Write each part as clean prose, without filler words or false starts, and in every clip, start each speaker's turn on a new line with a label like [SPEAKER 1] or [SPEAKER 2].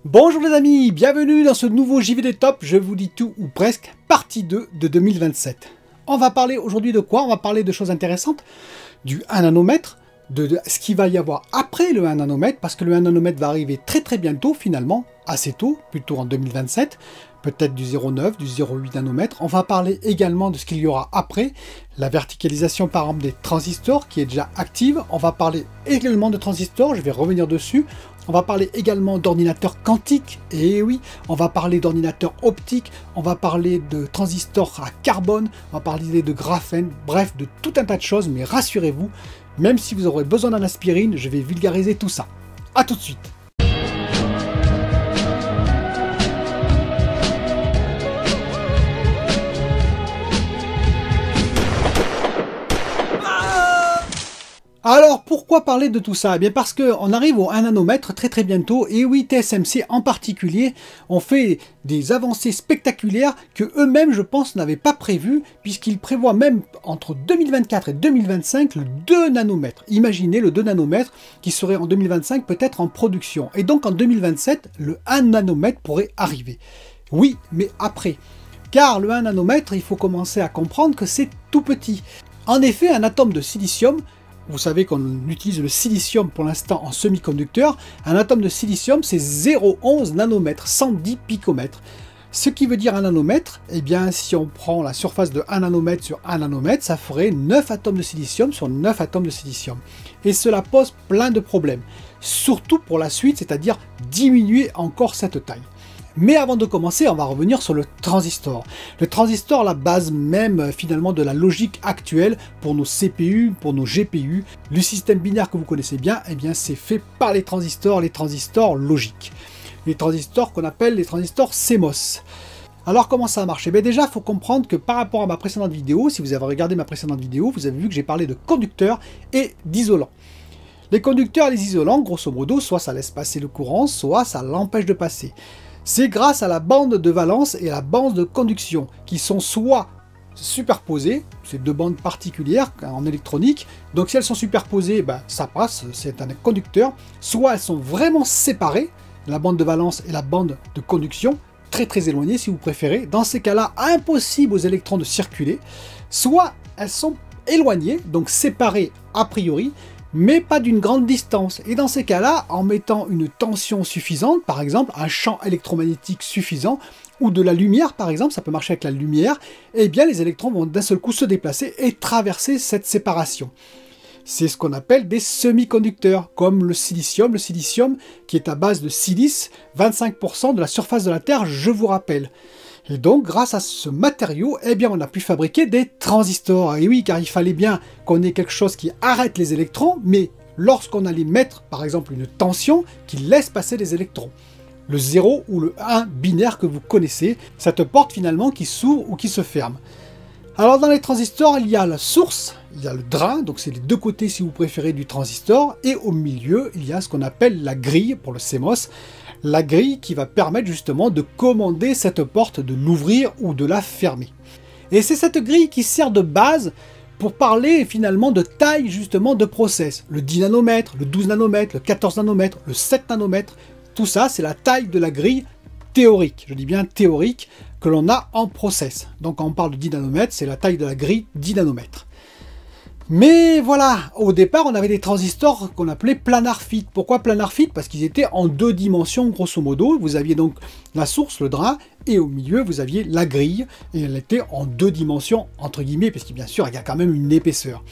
[SPEAKER 1] Bonjour les amis, bienvenue dans ce nouveau JVD Top, je vous dis tout ou presque, partie 2 de 2027. On va parler aujourd'hui de quoi? On va parler de choses intéressantes, du 1 nanomètre, de ce qu'il va y avoir après le 1 nanomètre, parce que le 1 nanomètre va arriver très bientôt finalement, assez tôt, plutôt en 2027, peut-être du 0,9, du 0,8 nanomètre. On va parler également de ce qu'il y aura après, la verticalisation par exemple des transistors qui est déjà active. On va parler également de transistors, je vais revenir dessus. On va parler également d'ordinateurs quantiques, et oui, on va parler d'ordinateurs optiques, on va parler de transistors à carbone, on va parler de graphène, bref, de tout un tas de choses, mais rassurez-vous, même si vous aurez besoin d'un aspirine, je vais vulgariser tout ça. A tout de suite. Alors, pourquoi parler de tout ça? Eh bien parce qu'on arrive au 1 nanomètre très bientôt, et oui, TSMC en particulier ont fait des avancées spectaculaires que eux-mêmes, je pense, n'avaient pas prévues, puisqu'ils prévoient même entre 2024 et 2025 le 2 nanomètres. Imaginez le 2 nanomètres qui serait en 2025 peut-être en production. Et donc en 2027, le 1 nanomètre pourrait arriver. Oui, mais après. Car le 1 nanomètre, il faut commencer à comprendre que c'est tout petit. En effet, un atome de silicium, vous savez qu'on utilise le silicium pour l'instant en semi-conducteur. Un atome de silicium, c'est 0,11 nanomètres, 110 picomètres. Ce qui veut dire un nanomètre, eh bien, si on prend la surface de 1 nanomètre sur 1 nanomètre, ça ferait 9 atomes de silicium sur 9 atomes de silicium. Et cela pose plein de problèmes, surtout pour la suite, c'est-à-dire diminuer encore cette taille. Mais avant de commencer, on va revenir sur le transistor. Le transistor, la base même finalement de la logique actuelle pour nos CPU, pour nos GPU. Le système binaire que vous connaissez bien, eh bien c'est fait par les transistors logiques. Les transistors qu'on appelle les transistors CMOS. Alors comment ça marche? Eh bien déjà, il faut comprendre que par rapport à ma précédente vidéo, si vous avez regardé ma précédente vidéo, vous avez vu que j'ai parlé de conducteurs et d'isolants. Les conducteurs et les isolants, grosso modo, soit ça laisse passer le courant, soit ça l'empêche de passer. C'est grâce à la bande de valence et à la bande de conduction qui sont soit superposées, c'est deux bandes particulières en électronique, donc si elles sont superposées, ben, ça passe, c'est un conducteur, soit elles sont vraiment séparées, la bande de valence et la bande de conduction, très éloignées si vous préférez, dans ces cas-là, impossible aux électrons de circuler, soit elles sont éloignées, donc séparées a priori, mais pas d'une grande distance. Et dans ces cas-là, en mettant une tension suffisante, par exemple un champ électromagnétique suffisant, ou de la lumière par exemple, ça peut marcher avec la lumière, eh bien les électrons vont d'un seul coup se déplacer et traverser cette séparation. C'est ce qu'on appelle des semi-conducteurs, comme le silicium qui est à base de silice, 25% de la surface de la Terre, je vous rappelle. Et donc, grâce à ce matériau, eh bien, on a pu fabriquer des transistors. Et oui, car il fallait bien qu'on ait quelque chose qui arrête les électrons, mais lorsqu'on allait mettre, par exemple, une tension qui laisse passer les électrons. Le 0 ou le 1 binaire que vous connaissez, cette porte finalement qui s'ouvre ou qui se ferme. Alors, dans les transistors, il y a la source, il y a le drain, donc c'est les deux côtés, si vous préférez, du transistor, et au milieu, il y a ce qu'on appelle la grille, pour le CMOS, la grille qui va permettre justement de commander cette porte, de l'ouvrir ou de la fermer. Et c'est cette grille qui sert de base pour parler finalement de taille justement de process. Le 10 nanomètres, le 12 nanomètres, le 14 nanomètres, le 7 nanomètres, tout ça c'est la taille de la grille théorique, je dis bien théorique, que l'on a en process. Donc quand on parle de 10 nanomètres, c'est la taille de la grille 10 nanomètres. Mais voilà, au départ, on avait des transistors qu'on appelait planar fit. Pourquoi planar fit? Parce qu'ils étaient en deux dimensions, grosso modo. Vous aviez donc la source, le drain, et au milieu, vous aviez la grille, et elle était en deux dimensions, entre guillemets, parce que bien sûr, il y a quand même une épaisseur.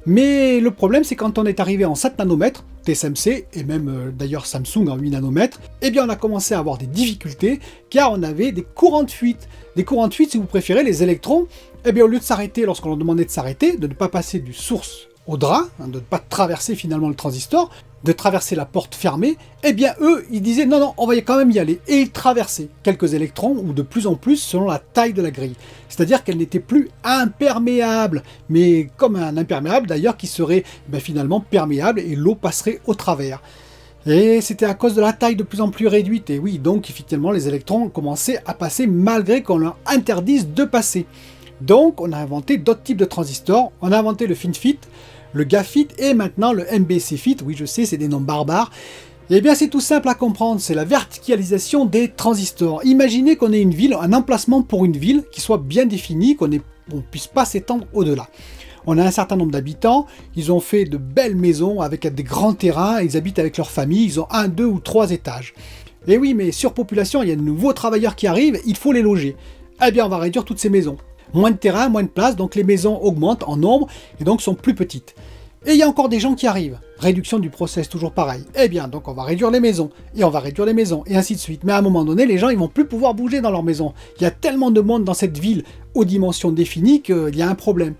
[SPEAKER 1] Mais le problème, c'est quand on est arrivé en 7 nanomètres, TSMC, et même d'ailleurs Samsung en 8 nanomètres, eh bien on a commencé à avoir des difficultés, car on avait des courants de fuite. Des courants de fuite, si vous préférez, les électrons, eh bien au lieu de s'arrêter lorsqu'on leur demandait de s'arrêter, de ne pas passer du source au drain, de ne pas traverser finalement le transistor, de traverser la porte fermée, eh bien eux, ils disaient non, non, on va quand même y aller. Et ils traversaient quelques électrons, ou de plus en plus, selon la taille de la grille. C'est-à-dire qu'elle n'était plus imperméable, mais comme un imperméable d'ailleurs qui serait finalement perméable et l'eau passerait au travers. Et c'était à cause de la taille de plus en plus réduite. Et oui, donc effectivement, les électrons ont commencé à passer malgré qu'on leur interdise de passer. Donc on a inventé d'autres types de transistors. On a inventé le FinFET, le GaFET et maintenant le MBCFET. Oui, je sais, c'est des noms barbares. Eh bien c'est tout simple à comprendre, c'est la verticalisation des transistors. Imaginez qu'on ait une ville, un emplacement pour une ville qui soit bien défini, qu'on ne puisse pas s'étendre au-delà. On a un certain nombre d'habitants, ils ont fait de belles maisons avec des grands terrains, ils habitent avec leur famille, ils ont 1, 2 ou 3 étages. Et oui, mais surpopulation, il y a de nouveaux travailleurs qui arrivent, il faut les loger. Eh bien on va réduire toutes ces maisons. Moins de terrain, moins de place, donc les maisons augmentent en nombre et donc sont plus petites. Et il y a encore des gens qui arrivent. Réduction du process, toujours pareil. Eh bien, donc on va réduire les maisons, et on va réduire les maisons, et ainsi de suite. Mais à un moment donné, les gens, ils vont plus pouvoir bouger dans leur maison. Il y a tellement de monde dans cette ville aux dimensions définies qu'il y a un problème.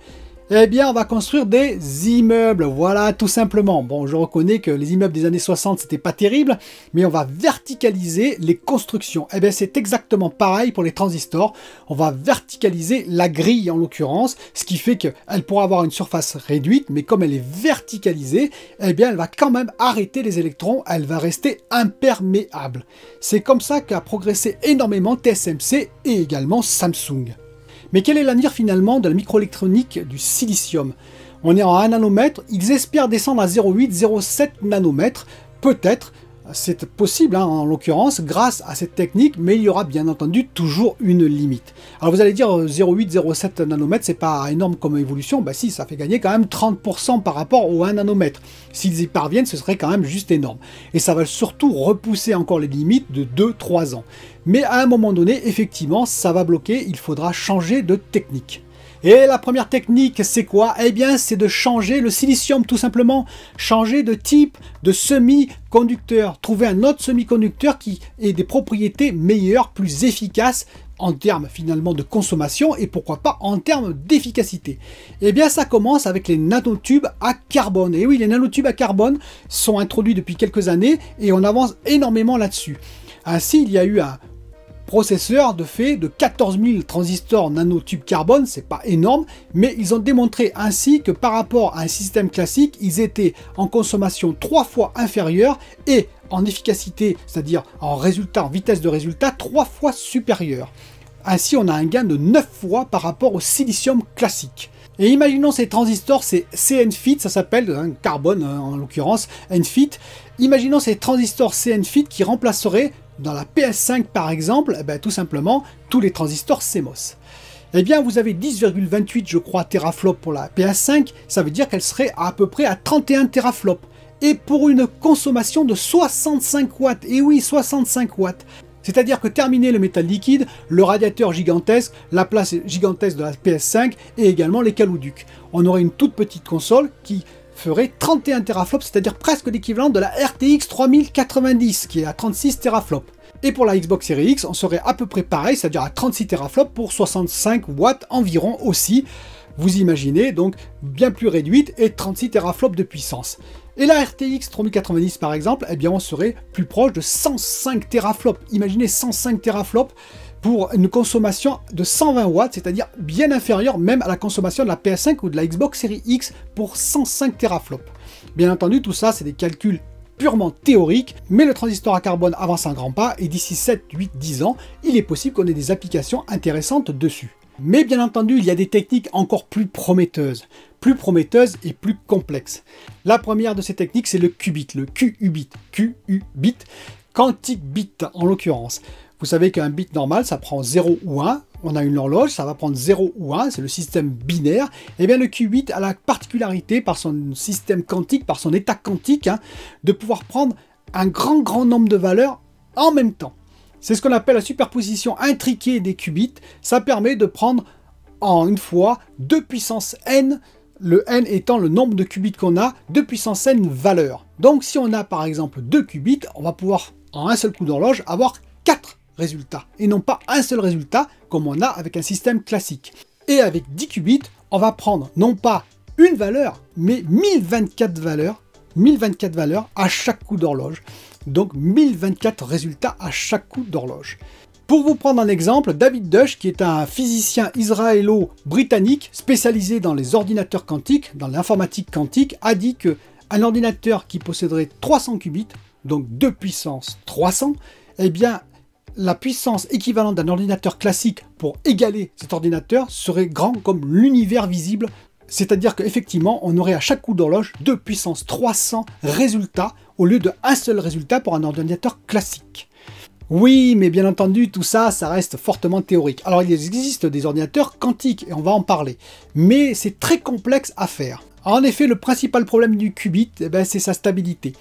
[SPEAKER 1] Eh bien, on va construire des immeubles, voilà, tout simplement. Bon, je reconnais que les immeubles des années 60, c'était pas terrible, mais on va verticaliser les constructions. Eh bien, c'est exactement pareil pour les transistors. On va verticaliser la grille, en l'occurrence, ce qui fait qu'elle pourra avoir une surface réduite, mais comme elle est verticalisée, eh bien, elle va quand même arrêter les électrons, elle va rester imperméable. C'est comme ça qu'a progressé énormément TSMC et également Samsung. Mais quel est l'avenir finalement de la microélectronique du silicium? On est en 1 nanomètre, ils espèrent descendre à 0,8, 0,7 nanomètres, peut-être, c'est possible en l'occurrence, grâce à cette technique, mais il y aura bien entendu toujours une limite. Alors vous allez dire 0,8, 0,7 nanomètres, c'est pas énorme comme évolution, bah si, ça fait gagner quand même 30% par rapport au 1 nanomètre. S'ils y parviennent, ce serait quand même juste énorme. Et ça va surtout repousser encore les limites de 2-3 ans. Mais à un moment donné, effectivement, ça va bloquer, il faudra changer de technique. Et la première technique, c'est quoi? Eh bien, c'est de changer le silicium, tout simplement. Changer de type de semi-conducteur. Trouver un autre semi-conducteur qui ait des propriétés meilleures, plus efficaces, en termes finalement de consommation et pourquoi pas en termes d'efficacité. Eh bien, ça commence avec les nanotubes à carbone. Et oui, les nanotubes à carbone sont introduits depuis quelques années et on avance énormément là-dessus. Ainsi, il y a eu un processeur de fait de 14 000 transistors nanotubes carbone, c'est pas énorme, mais ils ont démontré ainsi que par rapport à un système classique, ils étaient en consommation 3 fois inférieure et en efficacité, c'est-à-dire en résultat, en vitesse de résultat, 3 fois supérieure. Ainsi, on a un gain de 9 fois par rapport au silicium classique. Et imaginons ces transistors, c'est CNFIT, ça s'appelle, carbone en l'occurrence, NFIT. Imaginons ces transistors CNFIT qui remplaceraient dans la PS5 par exemple, eh bien, tout simplement, tous les transistors CMOS. Eh bien, vous avez 10,28, je crois, teraflops pour la PS5, ça veut dire qu'elle serait à peu près à 31 teraflops. Et pour une consommation de 65 watts, et oui, 65 watts. C'est-à-dire que terminer le métal liquide, le radiateur gigantesque, la place gigantesque de la PS5 et également les calouducs. On aurait une toute petite console qui ferait 31 teraflops, c'est-à-dire presque l'équivalent de la RTX 3090 qui est à 36 teraflops. Et pour la Xbox Series X, on serait à peu près pareil, c'est-à-dire à 36 teraflops pour 65 watts environ aussi. Vous imaginez, donc bien plus réduite et 36 teraflops de puissance. Et la RTX 3090 par exemple, eh bien on serait plus proche de 105 teraflops. Imaginez 105 teraflops pour une consommation de 120 watts, c'est-à-dire bien inférieure même à la consommation de la PS5 ou de la Xbox Series X pour 105 teraflops. Bien entendu, tout ça, c'est des calculs purement théoriques, mais le transistor à carbone avance un grand pas et d'ici 7, 8, 10 ans, il est possible qu'on ait des applications intéressantes dessus. Mais bien entendu, il y a des techniques encore plus prometteuses et plus complexes. La première de ces techniques, c'est le qubit, le QU-bit, quantique bit en l'occurrence. Vous savez qu'un bit normal, ça prend 0 ou 1. On a une horloge, ça va prendre 0 ou 1, c'est le système binaire. Et bien le qubit a la particularité, par son système quantique, par son état quantique, de pouvoir prendre un grand nombre de valeurs en même temps. C'est ce qu'on appelle la superposition intriquée des qubits. Ça permet de prendre en une fois 2 puissance n, le n étant le nombre de qubits qu'on a, 2 puissance n valeurs. Donc si on a par exemple 2 qubits, on va pouvoir en un seul coup d'horloge avoir 4 résultats, et non pas un seul résultat comme on a avec un système classique. Et avec 10 qubits, on va prendre non pas une valeur, mais 1024 valeurs à chaque coup d'horloge. Donc 1024 résultats à chaque coup d'horloge. Pour vous prendre un exemple, David Deutsch, qui est un physicien israélo-britannique spécialisé dans les ordinateurs quantiques, dans l'informatique quantique, a dit qu'un ordinateur qui posséderait 300 qubits, donc 2 puissance 300, eh bien la puissance équivalente d'un ordinateur classique pour égaler cet ordinateur serait grand comme l'univers visible. C'est-à-dire qu'effectivement, on aurait à chaque coup d'horloge 2 puissance 300 résultats au lieu d'un seul résultat pour un ordinateur classique. Oui, mais bien entendu, tout ça, ça reste fortement théorique. Alors, il existe des ordinateurs quantiques, et on va en parler, mais c'est très complexe à faire. En effet, le principal problème du qubit, c'est sa stabilité.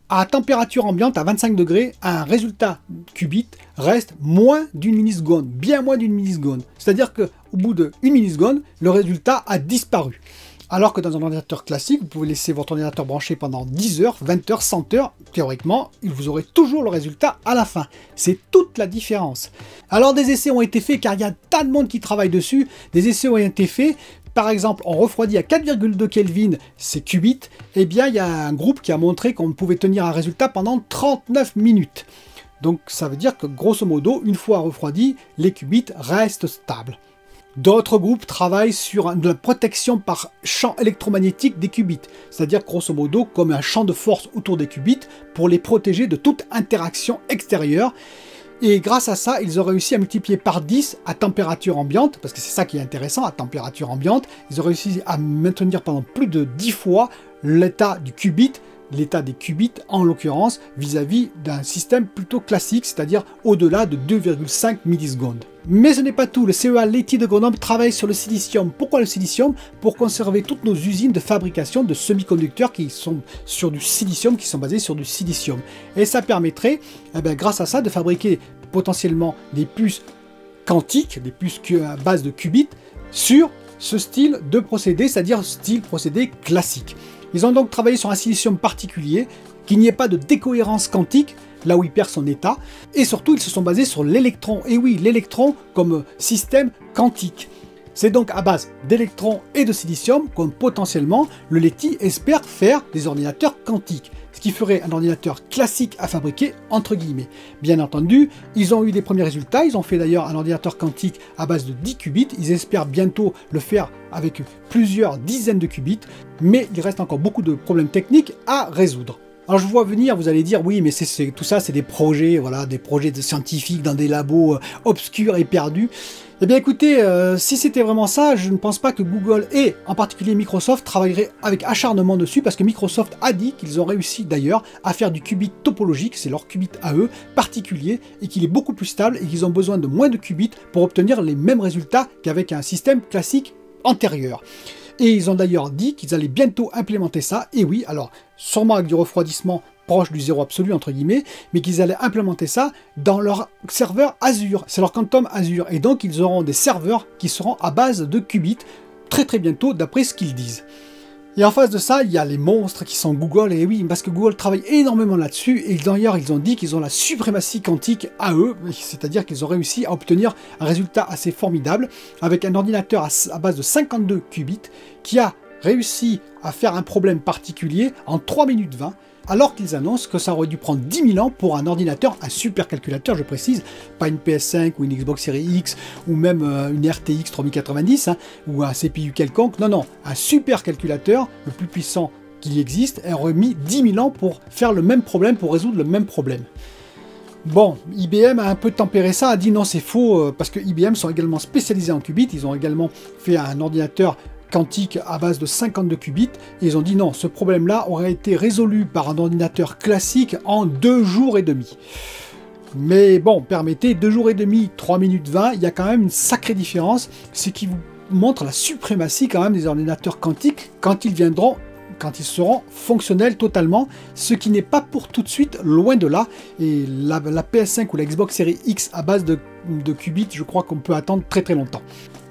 [SPEAKER 1] À température ambiante, à 25 degrés, un résultat qubit reste moins d'une milliseconde, bien moins d'une milliseconde. C'est-à-dire qu'au bout d'une milliseconde, le résultat a disparu. Alors que dans un ordinateur classique, vous pouvez laisser votre ordinateur branché pendant 10 heures, 20 heures, 100 heures. Théoriquement, vous aurez toujours le résultat à la fin. C'est toute la différence. Alors des essais ont été faits, car il y a tas de monde qui travaille dessus. Des essais ont été faits. Par exemple, on refroidit à 4,2 Kelvin ces qubits. Eh bien, il y a un groupe qui a montré qu'on pouvait tenir un résultat pendant 39 minutes. Donc ça veut dire que grosso modo, une fois refroidi, les qubits restent stables. D'autres groupes travaillent sur de la protection par champ électromagnétique des qubits, c'est-à-dire grosso modo comme un champ de force autour des qubits pour les protéger de toute interaction extérieure. Et grâce à ça, ils ont réussi à multiplier par 10 à température ambiante, parce que c'est ça qui est intéressant, à température ambiante, ils ont réussi à maintenir pendant plus de 10 fois l'état du qubit, l'état des qubits en l'occurrence, vis-à-vis d'un système plutôt classique, c'est-à-dire au-delà de 2,5 millisecondes. Mais ce n'est pas tout, le CEA Leti de Grenoble travaille sur le silicium. Pourquoi le silicium? Pour conserver toutes nos usines de fabrication de semi-conducteurs qui sont sur du silicium, qui sont basés sur du silicium. Et ça permettrait, grâce à ça, de fabriquer potentiellement des puces quantiques, des puces à base de qubits, sur ce style de procédé, c'est-à-dire style procédé classique. Ils ont donc travaillé sur un silicium particulier, qu'il n'y ait pas de décohérence quantique, là où il perd son état, et surtout ils se sont basés sur l'électron, et oui, l'électron comme système quantique. C'est donc à base d'électrons et de silicium comme potentiellement le Leti espère faire des ordinateurs quantiques, ce qui ferait un ordinateur classique à fabriquer entre guillemets. Bien entendu, ils ont eu des premiers résultats, ils ont fait d'ailleurs un ordinateur quantique à base de 10 qubits, ils espèrent bientôt le faire avec plusieurs dizaines de qubits, mais il reste encore beaucoup de problèmes techniques à résoudre. Alors je vous vois venir, vous allez dire oui mais tout ça c'est des projets, voilà, des projets de scientifiques dans des labos obscurs et perdus. Eh bien écoutez, si c'était vraiment ça, je ne pense pas que Google et en particulier Microsoft travailleraient avec acharnement dessus, parce que Microsoft a dit qu'ils ont réussi d'ailleurs à faire du qubit topologique, c'est leur qubit à eux, particulier, et qu'il est beaucoup plus stable et qu'ils ont besoin de moins de qubits pour obtenir les mêmes résultats qu'avec un système classique antérieur. Et ils ont d'ailleurs dit qu'ils allaient bientôt implémenter ça, et oui, alors sûrement avec du refroidissement proche du zéro absolu entre guillemets, mais qu'ils allaient implémenter ça dans leur serveur Azure, c'est leur Quantum Azure, et donc ils auront des serveurs qui seront à base de qubits très bientôt d'après ce qu'ils disent. Et en face de ça, il y a les monstres qui sont Google, et oui, parce que Google travaille énormément là-dessus, et d'ailleurs ils ont dit qu'ils ont la suprématie quantique à eux, c'est-à-dire qu'ils ont réussi à obtenir un résultat assez formidable, avec un ordinateur à base de 52 qubits, qui a réussi à faire un problème particulier en 3 minutes 20, alors qu'ils annoncent que ça aurait dû prendre 10 000 ans pour un ordinateur, un supercalculateur je précise, pas une PS5 ou une Xbox Series X ou même une RTX 3090 ou un CPU quelconque, non, un supercalculateur le plus puissant qui existe aurait mis 10 000 ans pour faire le même problème, pour résoudre le même problème. Bon, IBM a un peu tempéré ça, a dit non c'est faux, parce que IBM sont également spécialisés en qubits, ils ont également fait un ordinateur quantique à base de 52 qubits, et ils ont dit non, ce problème-là aurait été résolu par un ordinateur classique en 2 jours et demi. Mais bon, permettez, 2 jours et demi, 3 minutes 20, il y a quand même une sacrée différence, ce qui vous montre la suprématie quand même des ordinateurs quantiques quand ils viendront, quand ils seront fonctionnels totalement, ce qui n'est pas pour tout de suite, loin de là, et la PS5 ou la Xbox Series X à base de qubits, je crois qu'on peut attendre très longtemps.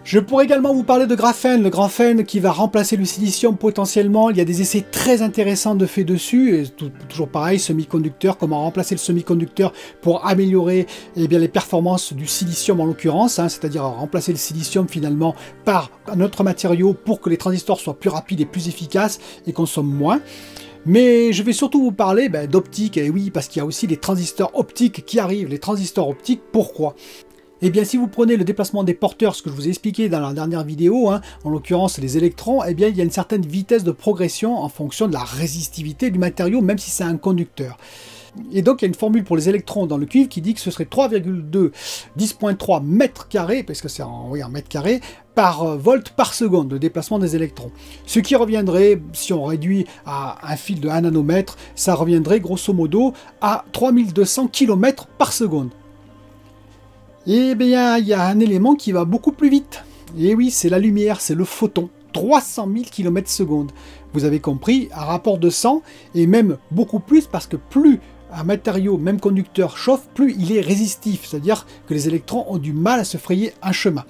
[SPEAKER 1] Je pourrais également vous parler de graphène, le graphène qui va remplacer le silicium potentiellement. Il y a des essais très intéressants de fait dessus, et toujours pareil, semi-conducteur, comment remplacer le semi-conducteur pour améliorer les performances du silicium en l'occurrence, c'est-à-dire remplacer le silicium finalement par un autre matériau pour que les transistors soient plus rapides et plus efficaces et consomment moins. Mais je vais surtout vous parler d'optique, et oui, parce qu'il y a aussi les transistors optiques qui arrivent. Les transistors optiques, pourquoi ? Eh bien, si vous prenez le déplacement des porteurs, ce que je vous ai expliqué dans la dernière vidéo, en l'occurrence les électrons, eh bien, il y a une certaine vitesse de progression en fonction de la résistivité du matériau, même si c'est un conducteur. Et donc il y a une formule pour les électrons dans le cuivre qui dit que ce serait 3,2 10.3 mètres carrés, parce que c'est en mètres carrés, par volt par seconde, le déplacement des électrons. Ce qui reviendrait, si on réduit à un fil de 1 nanomètre, ça reviendrait grosso modo à 3200 km par seconde. Et bien il y a un élément qui va beaucoup plus vite. Et oui, c'est la lumière, c'est le photon. 300 000 km/s. Vous avez compris, un rapport de 100, et même beaucoup plus, parce que plus un matériau, même conducteur, chauffe, plus il est résistif, c'est-à-dire que les électrons ont du mal à se frayer un chemin.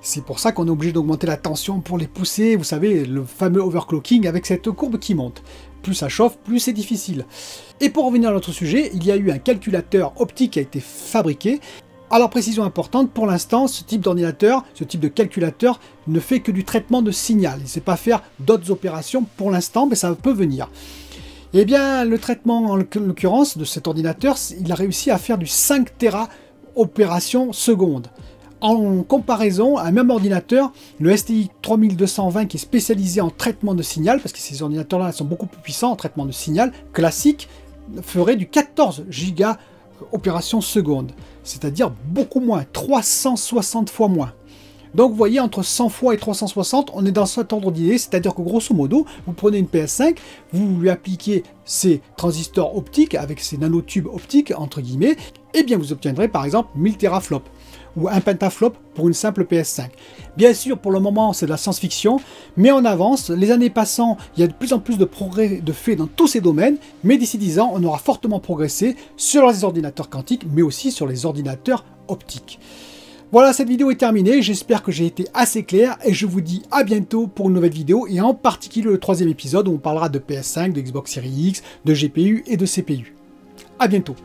[SPEAKER 1] C'est pour ça qu'on est obligé d'augmenter la tension pour les pousser, vous savez, le fameux overclocking avec cette courbe qui monte. Plus ça chauffe, plus c'est difficile. Et pour revenir à notre sujet, il y a eu un calculateur optique qui a été fabriqué. Alors précision importante, pour l'instant, ce type d'ordinateur, ce type de calculateur ne fait que du traitement de signal. Il ne sait pas faire d'autres opérations pour l'instant, mais ça peut venir. Eh bien, le traitement, en l'occurrence, de cet ordinateur, il a réussi à faire du 5 Tera opérations secondes. En comparaison, un même ordinateur, le STI 3220 qui est spécialisé en traitement de signal, parce que ces ordinateurs-là sont beaucoup plus puissants en traitement de signal, classique, ferait du 14 giga opérations secondes, c'est-à-dire beaucoup moins, 360 fois moins. Donc vous voyez, entre 100 fois et 360, on est dans cet ordre d'idée, c'est-à-dire que grosso modo, vous prenez une PS5, vous lui appliquez ces transistors optiques, avec ces nanotubes optiques, entre guillemets, et bien vous obtiendrez par exemple 1000 teraflops, ou un pentaflop pour une simple PS5. Bien sûr, pour le moment, c'est de la science-fiction, mais on avance. Les années passant, il y a de plus en plus de progrès de fait dans tous ces domaines, mais d'ici 10 ans, on aura fortement progressé sur les ordinateurs quantiques, mais aussi sur les ordinateurs optiques. Voilà, cette vidéo est terminée, j'espère que j'ai été assez clair, et je vous dis à bientôt pour une nouvelle vidéo, et en particulier le 3e épisode où on parlera de PS5, de Xbox Series X, de GPU et de CPU. À bientôt.